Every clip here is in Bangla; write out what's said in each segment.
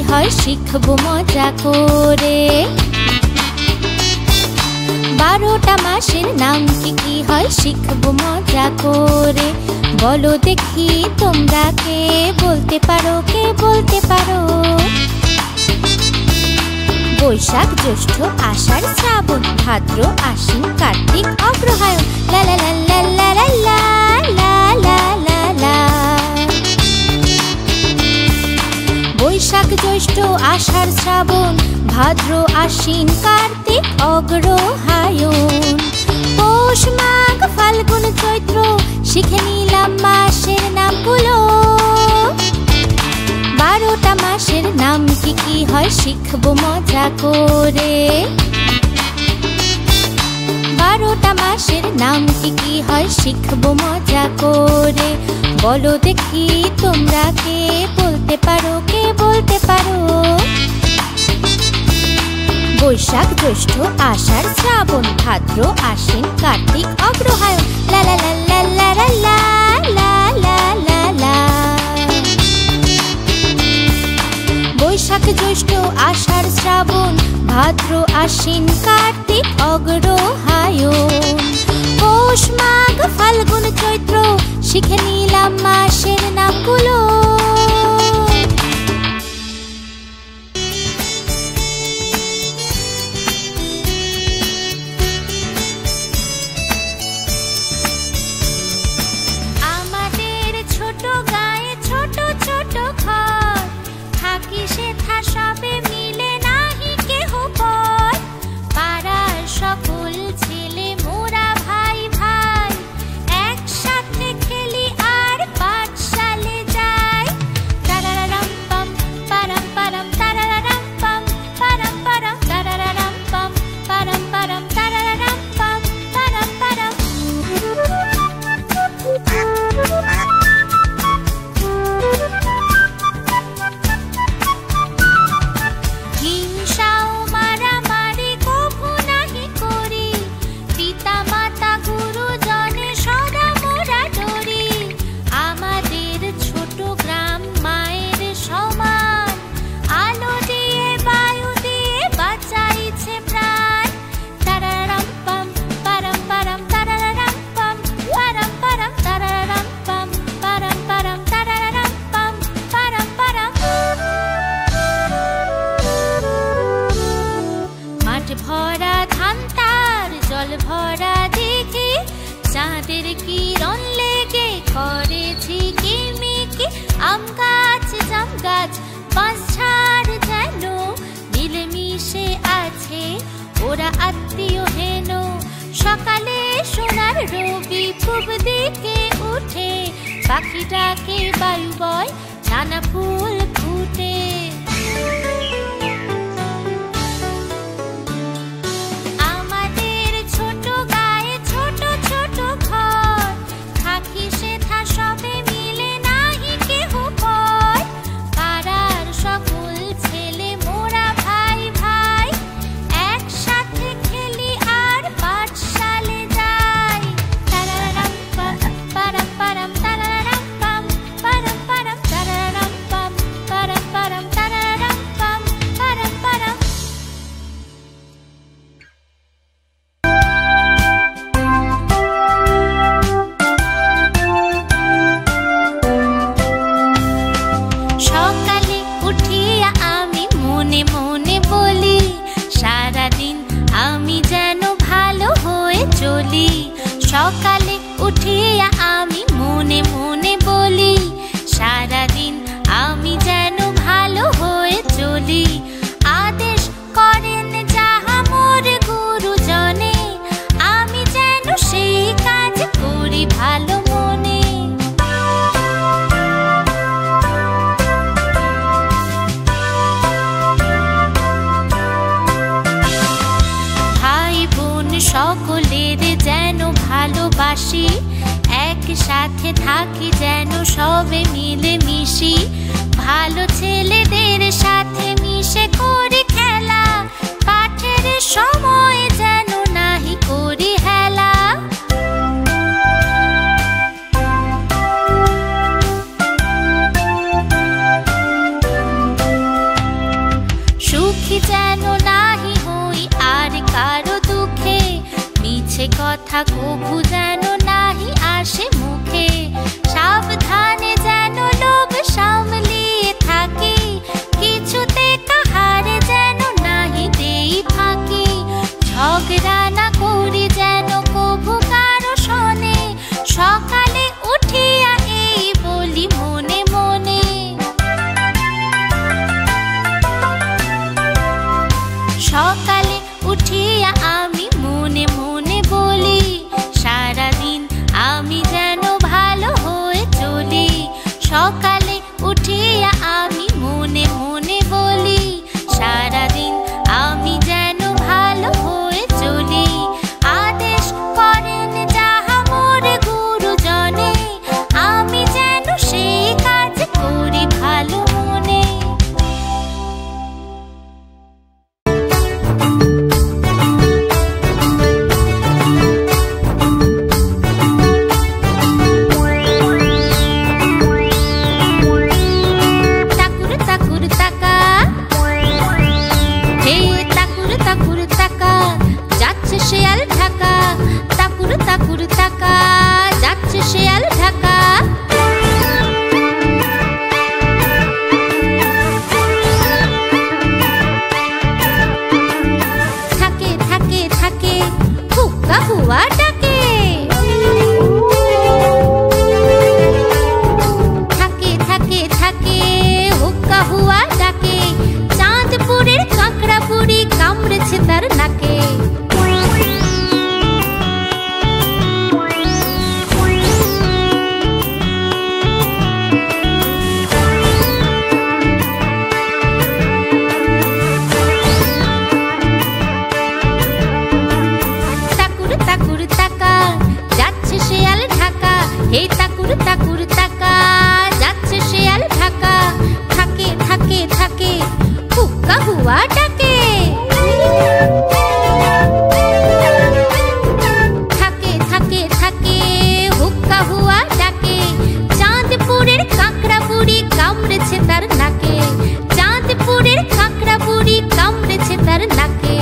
হয় শিখবো মজা করে। 12টা মাসের নাম কি হয় শিখবো মজা করে। বলো দেখি তোমরা কে বলতে পারো, কে বলতে পারো? বৈশাখ জ্যৈষ্ঠ আষাঢ় শ্রাবণ ভাদ্র আশ্বিন কার্তিক অগ্রহায়ণ। লা লা লা লা লা লা লা লা লা লা। বৈশাখ জ্যৈষ্ঠ আষাঢ় শ্রাবণ ভাদ্র আশ্বিন কার্তিক অগ্রহায়ণ। পৌষ মাঘ ফাল্গুন চৈত্র শিখে নিলাম মাসের নামগুলো। 12টা মাসের নাম কি হয় শিখবো মজা করে। 12টা মাসের নাম কি হয় শিখবো মজা করে। বলো দেখি তোমরা কে বলতে পারো, কে বলতে পারো? বৈশাখ জ্যৈষ্ঠ আষাঢ় শ্রাবণ ভাদ্র আশ্বিন কার্তিক অগ্রহায়ণ। লা লা লা লা লা লা লা লা লা লা। বৈশাখ জ্যৈষ্ঠ আষাঢ় শ্রাবণ ভাদ্র আশ্বিন কার্তিক অগ্রহায়ণ। পৌষ মাঘ ফাল্গুন চৈত্র শিখে নিলাম মাসের নামগুলো। আমাদের ছোট গায়ে ছোট ছোট ঘর, থাকি সেথা সবে মিলে নাহি কেহ পর। পাড়ার সকল ছেলে মোরা ভাই ভাই, একসাথে খেলি আর পাঠশালে যাই। তারারারাম পাম পারাম পারাম তারারারাম পাম পারাম পারাম তারারারাম পাম পারাম পারাম তারারারাম পাম পারাম পারাম। হিংসাও মারামারি কভু নাহি করি, পিতা মাতা গুরুজনে সদা মোরা ডরি। আমাদের ছোট গ্রাম মায়ের সমান, আলো দিয়ে বায়ু দিয়ে বাঁচাইছে প্রাণ। তারারাম পাম পারাম পারাম তারারারাম পাম পারাম পারাম তারারারাম পাম পারাম পারাম তারারারাম পাম পারাম পারাম। মাঠ ভরা ধান তার জল ভরা দেখি, চাঁদের কিরণ লেগে করেছি কিমিকি। আম গাছ জাম গাছ বাঁশ ঝাড় যেন মিলেমিশে আছে, ওরা আত্মীয় হেন। সকালে সোনার রবি পূব দিকে উঠে, পাখি ডাকে বায়ু বয় নানা ফুল ফুটে। আমাদের ছোট গায়ে ছোট ছোট ঘর, থাকি সেথা সবে মিলে নাহি কেহ পর। পাড়ার সকল ছেলে মোরা ভাই ভাই, একসাথে খেলি আর পাঠশালে যাই। তারারারাম পাম পারাম পারাম তারারারাম পাম পারাম পারাম তারারারাম পাম পারাম পারাম তারারারাম পাম পারাম পারাম। সকালে উঠিয়া আমি মনে মনে বলি, সারাদিন আমি যেন ভালো হয়ে চলি। সকালে উঠিয়া আমি মনে মনে বলি, সারাদিন আমি যেন ভালো হয়ে চলি। আদেশ করেন যাহা মোর গুরুজনে, আমি যেন সেই কাজ করি ভালো মনে। ভাই বোন সকলের যেন ভালোবাসি, একসাথে থাকি যেন সবে মিলে মিশি। ভালো ছেলেদের সাথে মিশে করি খেলা, পাঠের সময় যেন নাহি করি হেলা। কথা কভু যেন নাহি আসে মুখে, সাবধানে যেন লোভ সামলিয়ে থাকি, কিছুতে কাহারে যেন নাহি দেই ফাঁকি, ঝগড়া না করি যেন কভু কারো শোনে, সকালে উঠিয়া এই বলি মনে মনে। সকালে উঠিয়া আমি মনে মনে বলি, সারাদিন আমি যেন ভালো হয়ে চলি। সকালে উঠিয়া আমি মনে মনে বলি, সারাদিন আমি যেন ভালো হয়ে চলি। আদেশ করেন যাহা মোর গুরুজনে, আমি যেন সেই কাজ করি ভালো মনে। শেয়াল ঢাকা, তাকুর তাকুর তাকা, যাচ্ছে শেয়াল ঢাকা। থাকে থাকে থাকে হুক্কা হুয়া ডাকে, থাকে থাকে থাকে হুক্কা হুয়া ডাকে, চাঁদপুরের কাঁকড়া বুড়ি কামড়েছে তার নাকে। হে তাকুর তাকুর তাকা, যাচ্ছে শেয়াল ঢাকা। থাকে থাকে থাকে হুক্কা হুয়া ডাকে, থাকে থাকে থাকে হুক্কা হুয়া ডাকে, চাঁদপুরের কাঁকড়া বুড়ি কামড়েছে তার নাকে, চাঁদপুরের কাঁকড়া বুড়ি কামড়েছে তার নাকে।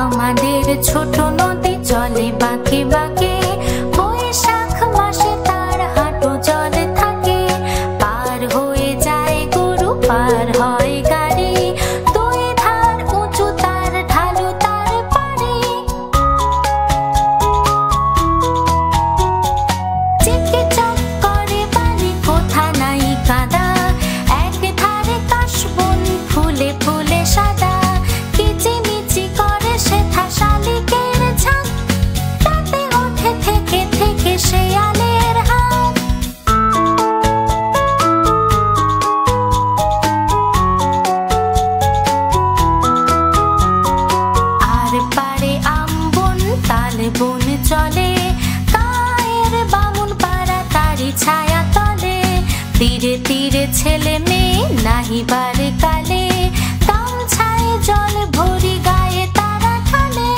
আমাদের ছোট নদী চলে বাঁকে বাঁকে, বৈশাখ মাসে তার হাঁটু জলে থাকে, পার হয়ে যায় গরু পার হয় গাড়ি, দুই ধার উঁচু তার ঢালু তার পারে, চিকে চক করে বালি কোথা নাই কাদা, এক ধারে কাশবন ফুলে ফুলে সাদা, কিচিমিচি করে সেথা শালিকের ঝাঁক, তাতে ওঠে থেকে থেকে শেয়ালের হাত। আর পারে আমবন তাল বন চলে, কায়ের বামুন পাড়া তারি ছায়া তলে, তীরে তীরে ছেলে মেয়ে নাহি বারে কালে, গামছায় জল ভরি গায়ে তারা ঢালে।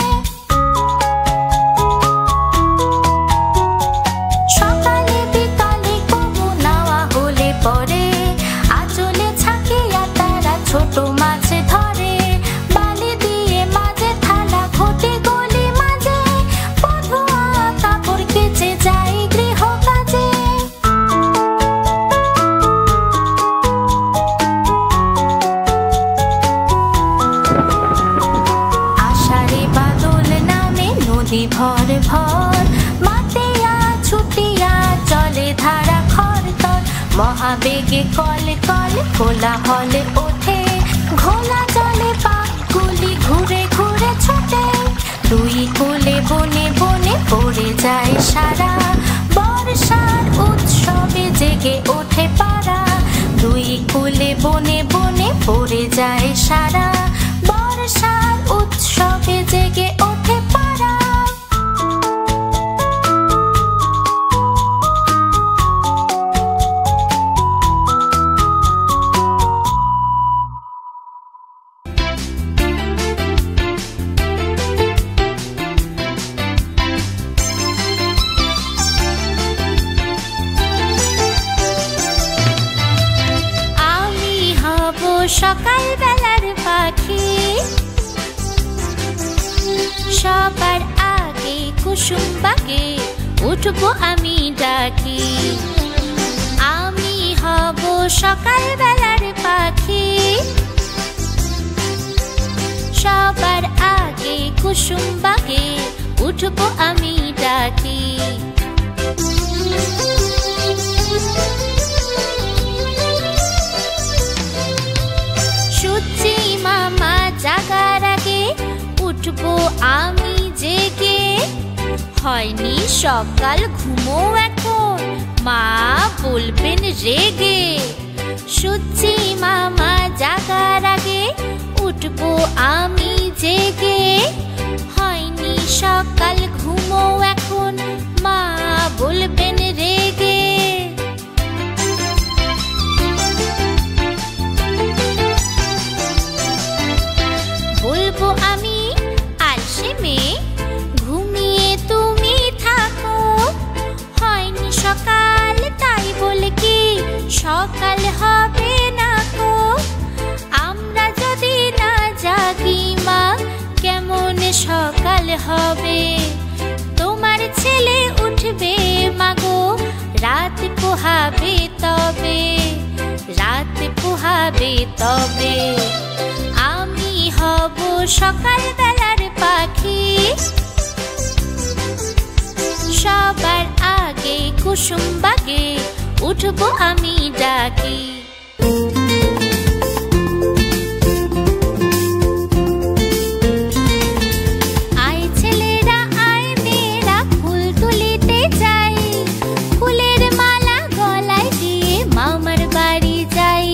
সকালে বিকালে কবু নাওয়া হলে পরে, আঁচলে ছাকিয়া তারা ছোট মাছ ধরে, বালি দিয়ে মাঝে থালা ঘটি গলি মাঝে, পধুয়া কাপড় কেচে যায় গৃহ কাজে। আষাঢ়ে বাদল নামে নদী ভর ভর, মাতিয়া ছুটিয়া চলে ধারা খরতর, মহাবেগে কল কল কোলাহলে ওঠে, ঘোলা জলে পাকগুলি ঘুরে ঘুরে ছোটে, দুই কোলে বনে বনে পড়ে যায় সারা, বর্ষার উৎসবে জেগে ওঠে পারা, দুই কোলে বনে বনে পড়ে যায় সারা, বর্ষার উৎসবে জেগে ওঠে পারা। কুসুম বাগে উঠবো আমি ডাকি। আমি হব সকাল বেলার পাখি, সবার আগে কুসুম বাগে উঠবো আমি ডাকি। সূর্যি মামা জাগার আগে উঠবো আমি জেগে। হয়নি সকাল ঘুমো এখন, মা বলবেন রেগে। সূর্যি মামা জাগার আগে উঠবো আমি জেগে। হয়নি সকাল ঘুমো এখন, মা বলবেন রেগে। বলবো আমি আলসে মেয়ে, ঘুমিয়ে তুমি থাকো। হয়নি সকাল তাই বলে কি সকাল হবে না কো। আমরা যদি না জাগি মা কেমন সকাল হবে। তোমার ছেলে উঠবে মাগো রাত পোহাবে তবে, রাত পোহাবে তবে। আমি হব সকাল বেলার পাখি, সবার আগে কুসুম বাগে উঠবো আমি ডাকি। আয় ছেলেরা আয় মেয়েরা ফুল তুলিতে যাই। ফুলের মালা গলায় দিয়ে মামার বাড়ি যাই।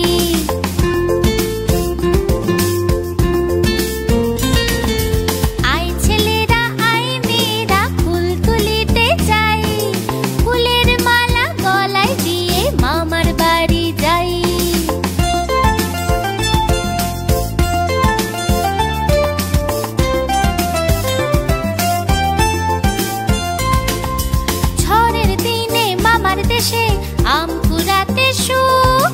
আয় ছেলেরা আয় মেয়েরা ফুল তুলিতে যাই। ফুলের মালা গলায় দিয়ে মামার বাড়ি যাই। ঝড়ের দিনে মামার দেশে আম কুড়াতে সুখ।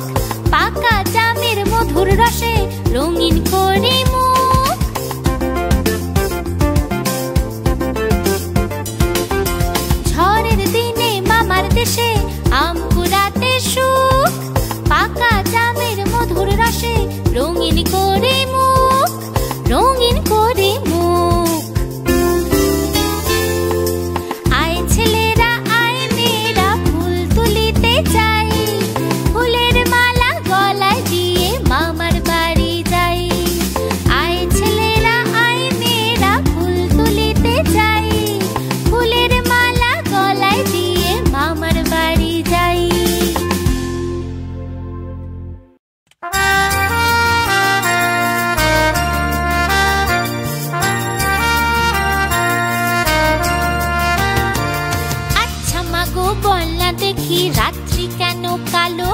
পাকা জামের মধুর রসে রঙিন করে মুখ। ঝড়ের দিনে মামার দেশে আম কুড়াতে সুখ। পাকা জামের মধুর রসে রঙিন করে মুখ, রঙিন করে মুখ। আয় ছেলেরা আয় মেয়েরা ফুল তুলিতে যাই। ফুলের মালা গলায় দিয়ে মামার বাড়ি যাই। আয় ছেলেরা আয় মেয়েরা ফুল তুলিতে যাই। ফুলের মালা গলায় দিয়ে মামার বাড়ি যাই। আচ্ছা মাগো বল না দেখি রাত্রি কেন কালো।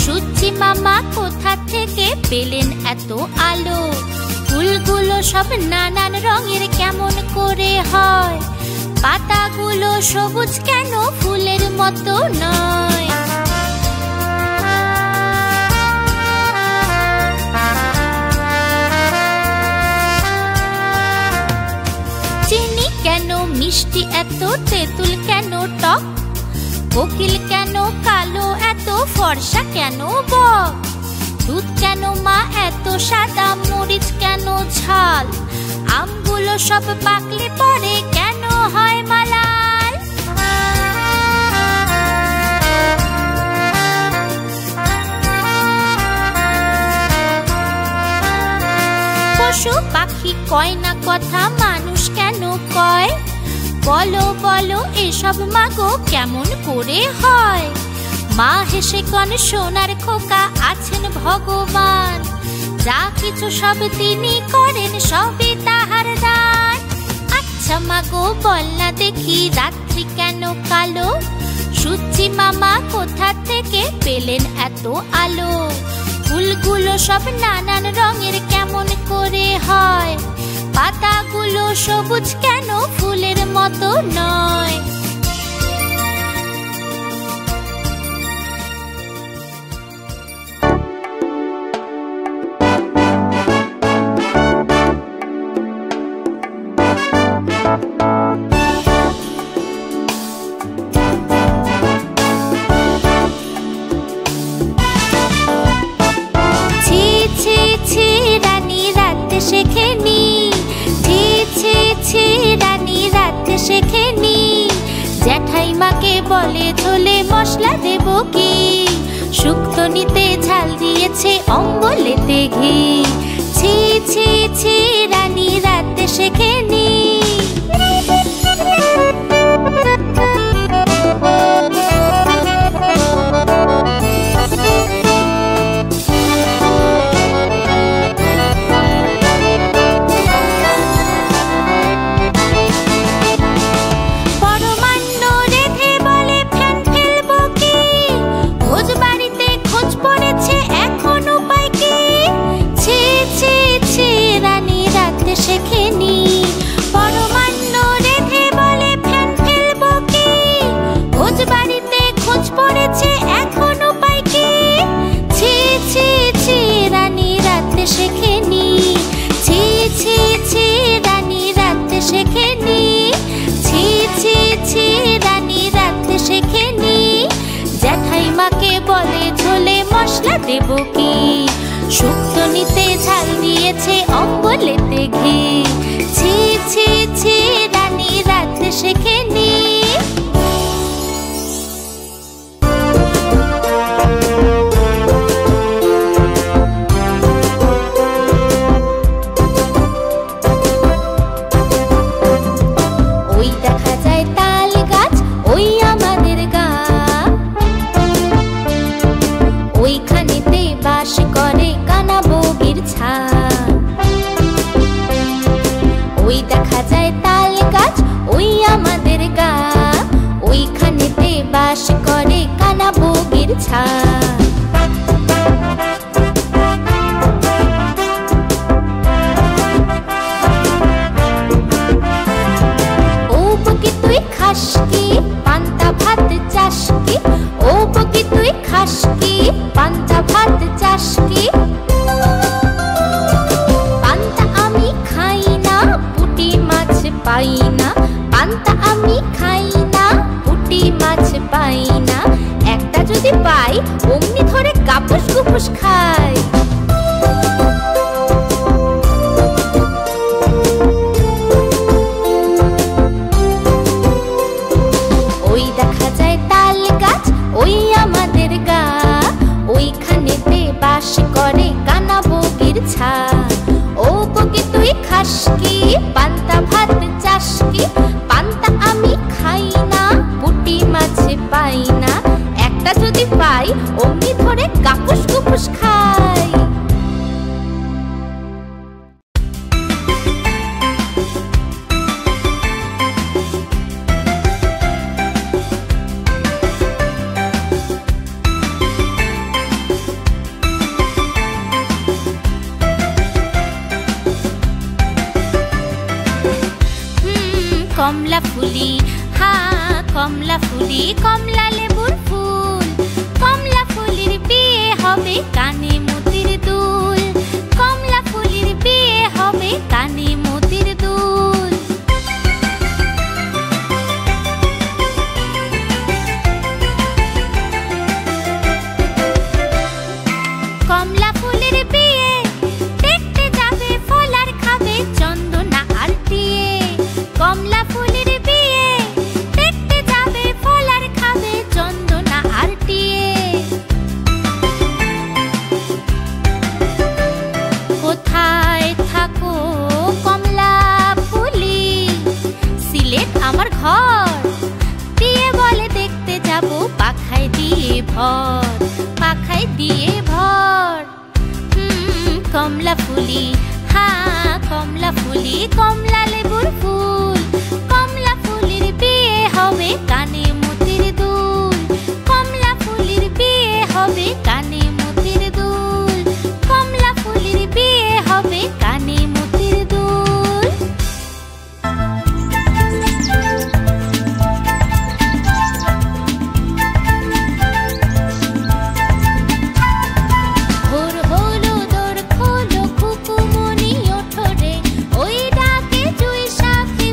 সূর্যি মামা কোথা থেকে পেলেন এত আলো। ফুলগুলো সব নানান রঙের কেমন করে হয়। পাতাগুলো সবুজ কেন ফুলের মতো নয়। চিনি কেন মিষ্টি এত, তেঁতুল কেন টক। কোকিল কেন কালো এত, ফর্সা কেন বক। দুধ কেন মা এত সাদা, মরিচ কেন ঝাল। আমগুলো সব পাকলে পরে কেন হয় মালাল। পশু পাখি কয় না কথা, মানুষ কেন কয়। বলো বলো এসব মাগো কেমন করে হয়। মা হেসে কন সোনার খোকা আছেন ভগবান। যা কিছু সব তিনি করেন সবই তাহার দান। আচ্ছা মাগো বল না দেখি রাত্রি কেন কালো। সূর্যি মামা কোথা থেকে পেলেন এত আলো। ফুলগুলো সব নানান রঙের কেমন করে হয়। পাতাগুলো সবুজ কেন ফুলের মতো নয়। মশলা দেব কি? শুক্তো নিতে ঝাল দিয়েছে অম্বলেতে ঘি। ছি ছি ছি রানী রাতে শেখে নি। মশলা দেব কি? শুক্তো নিতে ঝাল দিয়েছে অম্বলেতে ঘি। ছি ছি ছি রানী রাতে শেখে নি। ওই দেখা যায় তাল গাছ, ওই আমাদের গা। ওইখানেতে বাস করে কানা বগির ছা। ওই দেখা যায় তাল গাছ, ওই আমাদের গা। ওইখানেতে বাস করে কানা বগির ছা। ও বগি তুই খাস কি? পান্তা ভাত চাস কি? ও বগি তুই খাস কি? পান্তা ভাত চাস কি? পান্তা আমি খাই না, পুঁটি মাছ পাই না। পান্তা আমি খাই না, পুঁটি মাছ পাই না। একটা যদি পাই অমনি ধরে গাপুস গুপুস খাই। ওই দেখা যায় তাল গাছ, ওই আমাদের গা। ওইখানেতে বাস করে কানা বগির ছা। ও বগি তুই খাস কি? পান্তা ভাত চাস কি? পান্তা আমি খাই না, পুঁটি মাছ পাই না। একটা যদি পাই অমনি ধরে গাপুস গুপুস খাই। কমলা ফুলি, হা কমলা ফুলি, কমলা লেবুর ফুল। কমলা ফুলির বিয়ে হবে কানে মতির দুল। কমলা ফুলির বিয়ে হবে কানে মতির দুল। কমলা ফুলের বিয়ে দেখতে যাবে ফল আর খাবে চন্দনা আর টিয়ে। কমলা ফুলের বিয়ে দেখতে যাবে ফল আর খাবে চন্দনা আর টিয়ে। কোথায় থাকো কমলা ফুলি? সিলেট আমার ঘর। বিয়ে বলে দেখতে যাব পাখায় দিয়ে ভর, পাখায় দিয়ে ভর। কমলা ফুলি, হা কমলা ফুলি, কমলা লেবুর ফুল। কমলা ফুলির বিয়ে হবে কানে মতির দুল। কমলা ফুলির বিয়ে হবে কানে মতির দুল। কমলা ফুলির বিয়ে হবে কানে মতির দুল। ভোর হলো দোর খোলো খুকুমনি ওঠো রে। ওই ডাকে জুই শাকে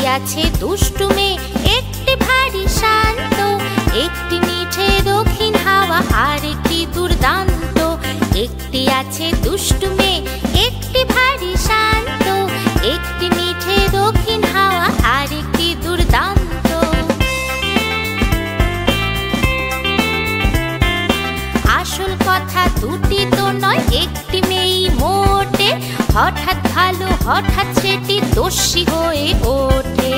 আছে দুষ্টু মেয়ে, একটি ভারী শান্ত, একটি মিঠে দক্ষিণ হাওয়া আর একটি দুর্দান্ত। একটি আছে দুষ্টু মেয়ে, একটি ভারী শান্ত, একটি মিঠে দক্ষিণ হাওয়া আর একটি দুর্দান্ত। আসল কথা দুটি তো নয়, একটি মেয়েই মোটে, হঠাৎ ভালো হঠাৎ সেটি দোষী হয়ে ওঠে।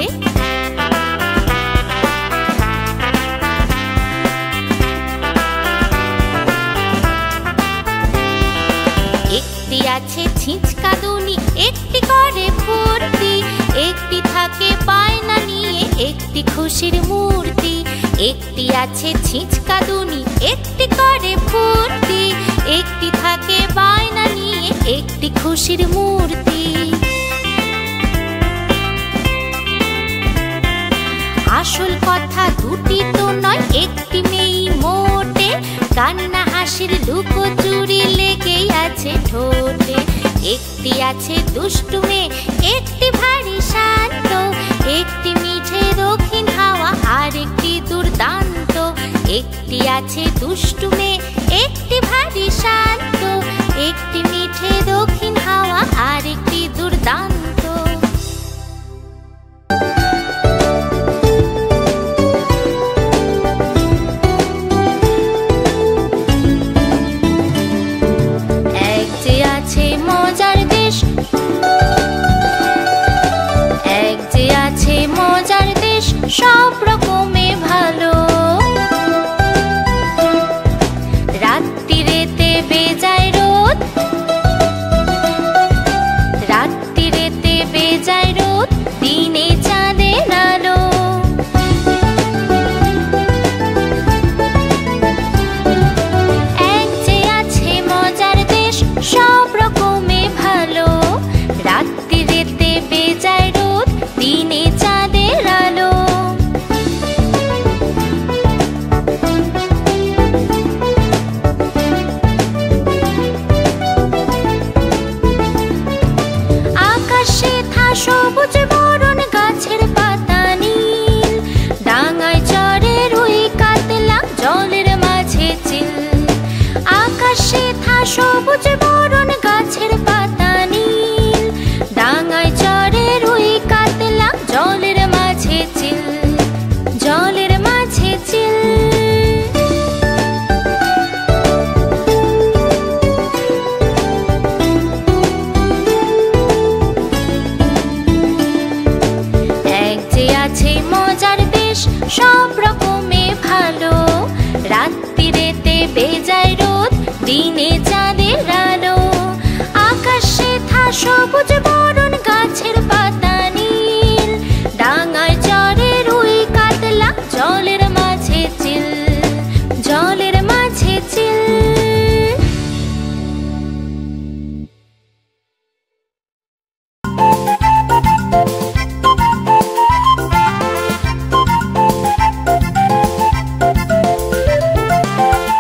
একটি আছে ছিঁচকাদুনি, একটি করে ফুর্তি, একটি থাকে বায়না নিয়ে একটি খুশির মূর্তি। একটি আছে ছিঁচকাদুনি, একটি করে ফুর্তি, একটি থাকে বায়না নিয়ে একটি খুশির মূর্তি। আসল কথা দুটি তো নয়, একটি মেয়েই মোটে, কান্না হাসির লুকোচুরি লেগেই আছে ঠোঁটে। একটি আছে দুষ্টু মেয়ে, একটি ভারী শান্ত, একটি মিঠে দক্ষিণ হাওয়া আর একটি দুর্দান্ত। একটি আছে দুষ্টু মেয়ে, একটি ভারী শান্ত, একটি মিঠে দক্ষিণ হাওয়া আর একটি দুর্দান্ত। এক যে আছে মজার দেশ, এক যে আছে মজার দেশ, সব রকমে ভালো। রাত্রিরেতে বেজায় রোদ, রাত্রিরেতে বেজায় রোদ, দিনে চাঁদের আলো। এক যে আছে মজার দেশ, সব রকমে ভালো। রাত্রিরেতে বেজায় রোদ, দিনে চাঁদের আলো। আকাশে থা সবুজ বরণ, গাছের পাতা নীল, ডাঙায় চড়ে রুই কাতলা, জলের মাঝে চিল। আকাশে থা সবুজ বরণ, গাছের পাতা নীল, ডাঙায় চড়ে রুই কাতলা, জলের মাঝে চিল, জলের মাঝে চিল। এক যে আছে মজার দেশ, সব রকমে ভালো। রাত্রিরেতে বেজায় রোদ, দিনে চাঁদের আলো। আকাশে থা সবুজ বরণ, গাছের পাতা নীল, ডাঙায় চড়ে রুই কাতলা, জলের মাঝে চিল, জলের মাঝে চিল।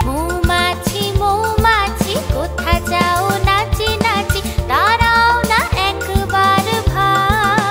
মৌমাছি মৌমাছি কোথা যাও নাচি নাচি, দাঁড়াও না একবার ভাই।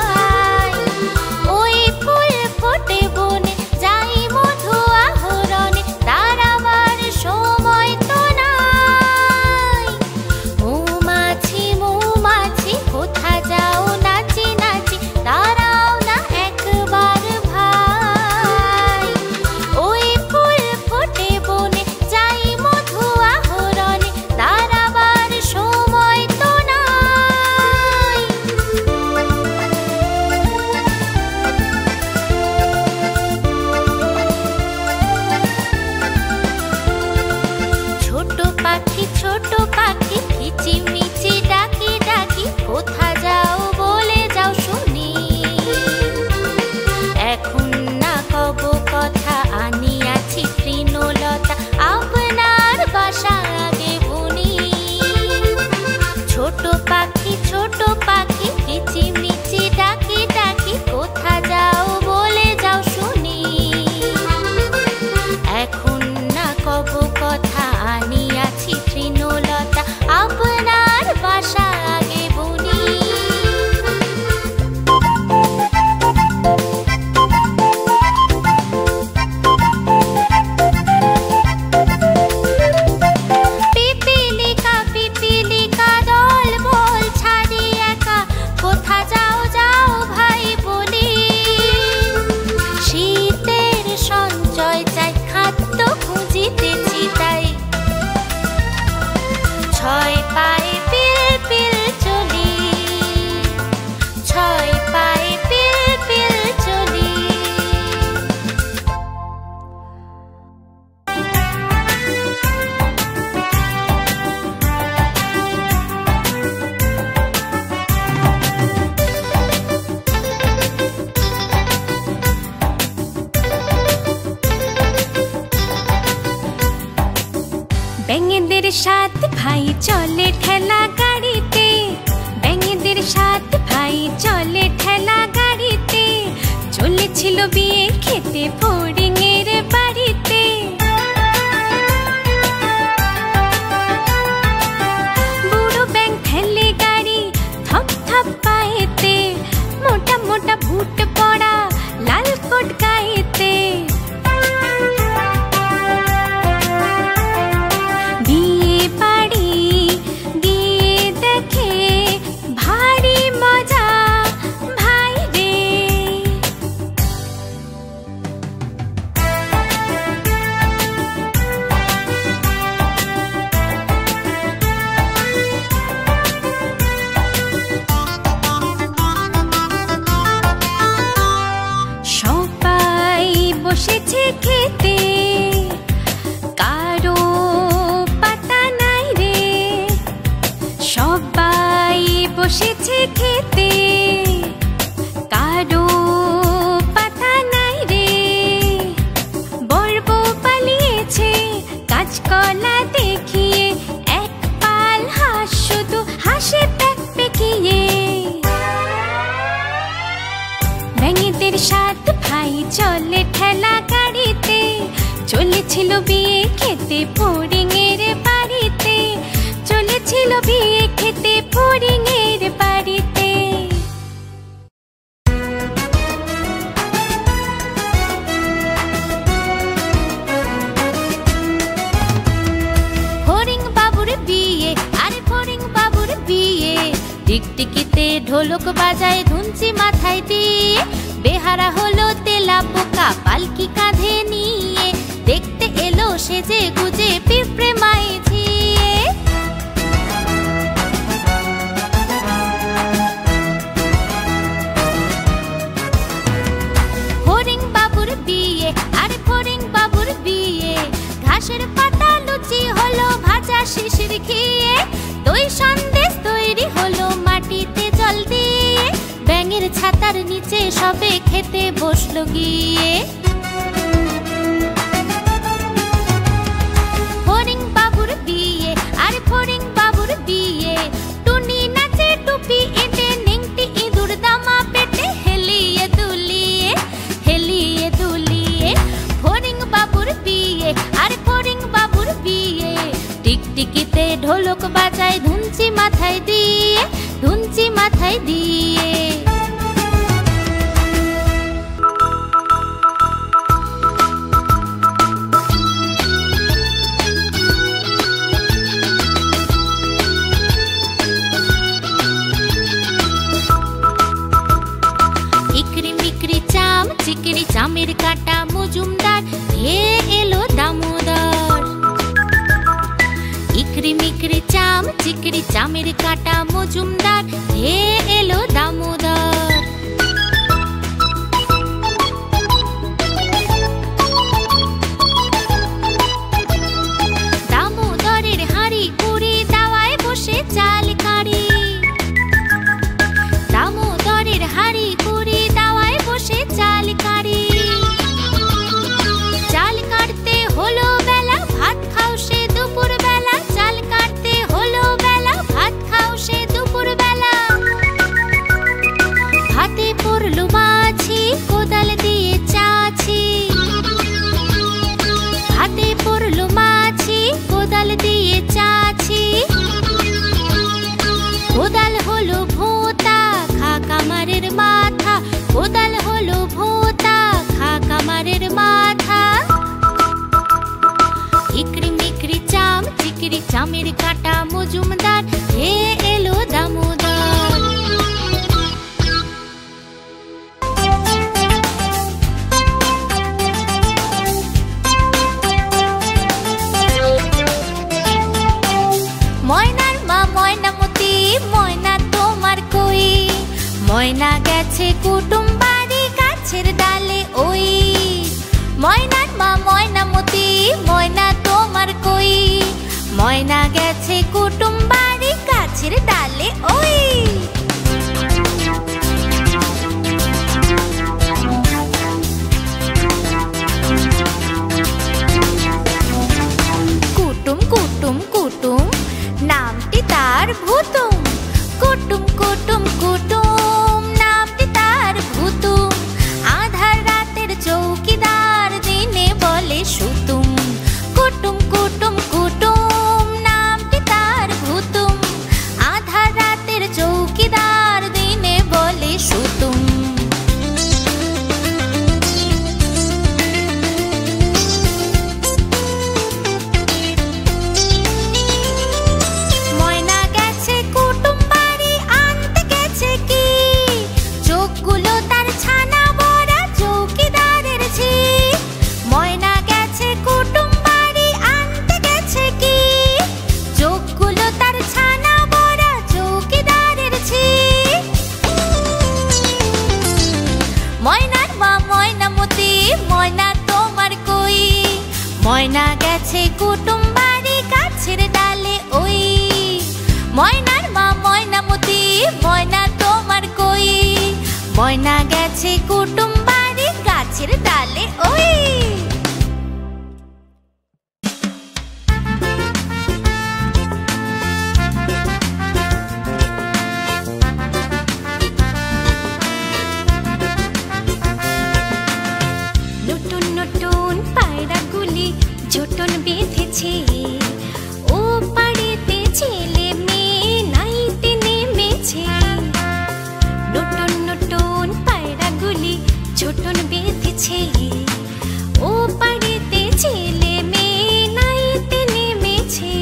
চলেছিল বিয়ে খেতে ফড়িংয়ের বাড়িতে। বুড়ো ব্যাং ঠেলে গাড়ি থপ থপ পায়েতে, মোটা মোটা ভুট পড়া লাল কোট গায়েতে। বিয়ে বাড়ি গিয়ে দেখে ভারী মজা ভাই রে। সবাই বসেছে খেতে, কারো পাতা নাই রে। সবাই বসেছে খেতে, কারো পাতা নাই রে। বর বউ পালিয়েছে কাঁচকলা দেখিয়ে, এক পাল হাঁস শুধু হাসে প্যাক পেকিয়ে। ব্যাঙেদের 7 ভাই চলে ঠেলা গাড়িতে, চলেছিল বিয়ে খেতে ফড়িংয়ের বাড়িতে। চলেছিল বিয়ে খেতে ফড়িংয়ের বাড়িতে। ফড়িং বাবুর বিয়ে, আরে ফড়িং বাবুর বিয়ে। টিকটিকিতে ঢোলক বাজায় ধুনচি মাথায় দিয়ে, বেহারা হলো তেলা পোকা পালকি কাঁধে নিয়ে। দেখতে এলো সেজে গুজে পিঁপড়ে মায়ে ঝিয়ে। ফড়িং বাবুর বিয়ে, আরে ফড়িং বাবুর বিয়ে। ঘাসের পাতা লুচি হলো ভাজা শিশির খেয়ে, দই সন্দেশ তৈরি হলো মাটিতে জল দিয়ে। ব্যাঙের ছাতার নিচে সবে খেতে বসলো গিয়ে। ফড়িং বাবুর বিয়ে, আরে ফড়িং বাবুর বিয়ে। টুনি নাচে টুপি এঁটে, নিংটি ইঁদুর দামা পেটে, হেলিয়ে দুলিয়ে হেলিয়ে দুলিয়ে। ফড়িং বাবুর বিয়ে, আরে ফড়িং বাবুর বিয়ে। টিকটিকিতে ঢোলক বাজায় ধুনচি মাথায় দিয়ে, ধুনচি মাথায় দিয়ে। ইকরি মিকরি চাম চিকরি চামের কাটা মজুমদার, হে এলো দামোদর। ইকরি মিকরি চাম চিকরি চামের কাটা মজুমদার, হে এলো দামোদর। দামোদরের হাঁড়ি কুড়ি দাওয়ায় বসে চাল কাড়ি। দামোদরের হাঁড়ি কুড়ি দাওয়ায় বসে চাল কাড়ি। চাল কাটতে হলো বেলা, ভাত খাও সে দুপুর বেলা। চাল কাটতে হলো বেলা, ভাত খাও সে দুপুর বেলা। হাতে পড়লো মাছি, কোদাল দিয়ে চাছি। হাতে পড়লো মাছি, কোদাল দিয়ে চাছি। কোদাল হলো ভোঁতা, খা কামারের মাথা। কোদাল হলো ভোঁতা, খা কামারের মাথা। ইকরি মিকরি চাম চিকরি চামের কাটা মজুমদার, হে এলো দামোদর। ময়নার মা ময়নামতি, ময়না তোমার কই? ময়না গেছে কুটুম বাড়ি গাছের ডালে ওই। ময়নার মা ময়নামতি, ময়না তোমার কই? ময়না গেছে কুটুম বাড়ি গাছের ডালে ওই। কুটুম কুটুম কুটুম নামটি তার ভুতুম। কুটুম কুটুম কুটুম নামটি তার ভুতুম। আধার রাত ময়নার মা ময়নামতি, ময়না তোমার কই? ময়না গেছে কুটুম বাড়ি, গাছের ডালে ওই। ময়নার মা ময়নামতি, ময়না তোমার কই? ময়না গেছে কুটুম বাড়ি, গাছের ডালে ওই। নতুন নতুন পায়রাগুলি জোটন বেঁধেছে, ও পাড়েতে ছেলে মেয়ে নাইতে নেমেছে। নতুন নতুন পায়রাগুলি জোটন বেঁধেছে, ও পাড়েতে ছেলে মেয়ে নাইতে নেমেছে।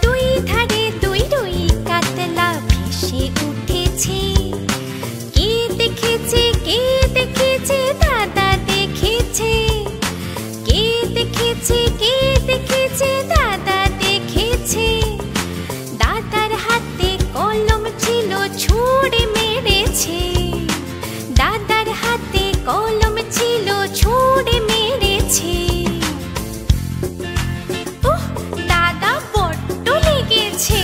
দুই ধারে দুই রুই কাতলা ভেসে উঠেছে, কে দেখেছে কে দেখেছে দাদা দেখেছে। কে দেখেছে কে দেখেছে দাদা দেখেছে। দাদার হাতে কলম ছিল ছুঁড়ে মেরেছে। দাদার হাতে কলম ছিল ছুঁড়ে মেরেছে। উহ, দাদা বড্ড লেগেছে।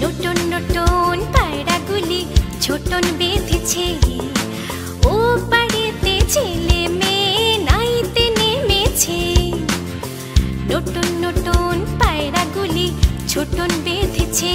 নতুন নতুন পায়রাগুলি ছোটন বেঁধেছে, ও পাড়েতে ছেলে মেয়ে নাইতে নেমেছে। নতুন নতুন পায়রাগুলি ছোটন বেঁধেছে।